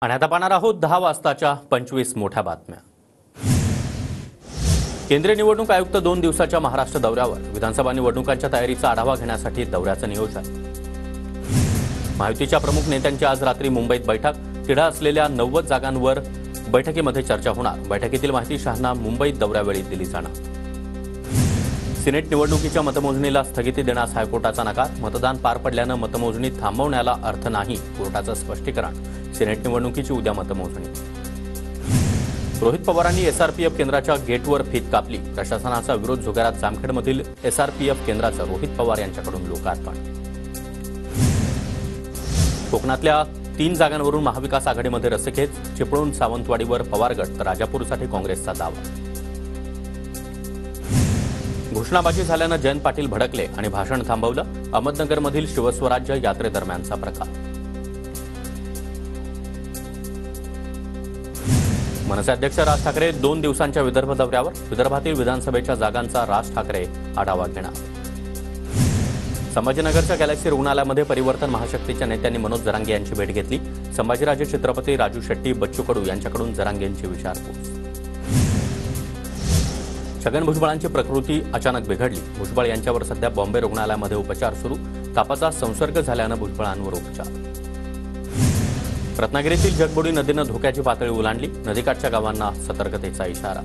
आणि आता पाहणार आहोत 10 वाजताच्या 25 मोठ्या बातम्या। केंद्रीय निवडणूक आयुक्त 2 दिवसाच्या महाराष्ट्र दौऱ्यावर। विधानसभा निवडणुकांच्या तयारीचा आढावा घेण्यासाठी दौऱ्याचं नियोजन। महायुतीच्या प्रमुख नेत्यांची आज रात्री मुंबईत बैठक। तिढा असलेल्या 90 जागांवर बैठकीमध्ये चर्चा होणार। बैठकीतील माहिती शहांना मुंबईत दौऱ्यावेळी दिली जाणार। सिनेट निवडणुकीच्या मतमोजणीला स्थगिती देण्यास हायकोर्टाचा नकार। मतदान पार पडल्यानं मतमोजणी थांबवण्याला अर्थ नाही, कोर्टाचं स्पष्टीकरण। सिनेट निवडणुकीची उद्या मतमोजणी। रोहित पवारांनी एसआरपीएफ केंद्राच्या गेटवर फीत कापली। प्रशासनाचा विरोध झुगारात जामखेडमधील एसआरपीएफ केंद्राचं रोहित पवार यांच्याकडून लोकार्पण। कोकणातल्या 3 जागांवरून महाविकास आघाडीमध्ये रस्सीखेच। चिपळूण सावंतवाडीवर पवार गट तर राजापूरसाठी काँग्रेसचा दावा। घोषणाबाजी झाल्यानं जयंत पाटील भडकले आणि भाषण थांबवलं। अहमदनगरमधील शिवस्वराज्य यात्रेदरम्यानचा प्रकार। मनसे अध्यक्ष राज ठाकरे 2 दिवसांच्या विदर्भ दौऱ्यावर। विदर्भातील विधानसभेच्या जागांचा राज ठाकरे आढावा घेणार। संभाजीनगरच्या गॅलेक्सी रुग्णालयामध्ये परिवर्तन महाशक्तीच्या नेत्यांनी मनोज जरांगे यांची भेट घेतली। संभाजीराजे छत्रपती राजू शेट्टी बच्चू कडू यांच्याकडून जरांगेंची विचारपूस। छगन भुजबळांची प्रकृती अचानक बिघडली। भुजबळ यांच्यावर सध्या बॉम्बे रुग्णालयामध्ये उपचार सुरू। तापाचा संसर्ग झाल्यानं भुजबळांवर उपचार। रत्नागिरीतील जगबुडी नदीनं धोक्याची पातळी ओलांडली। नदीकाठच्या गावांना सतर्कतेचा इशारा।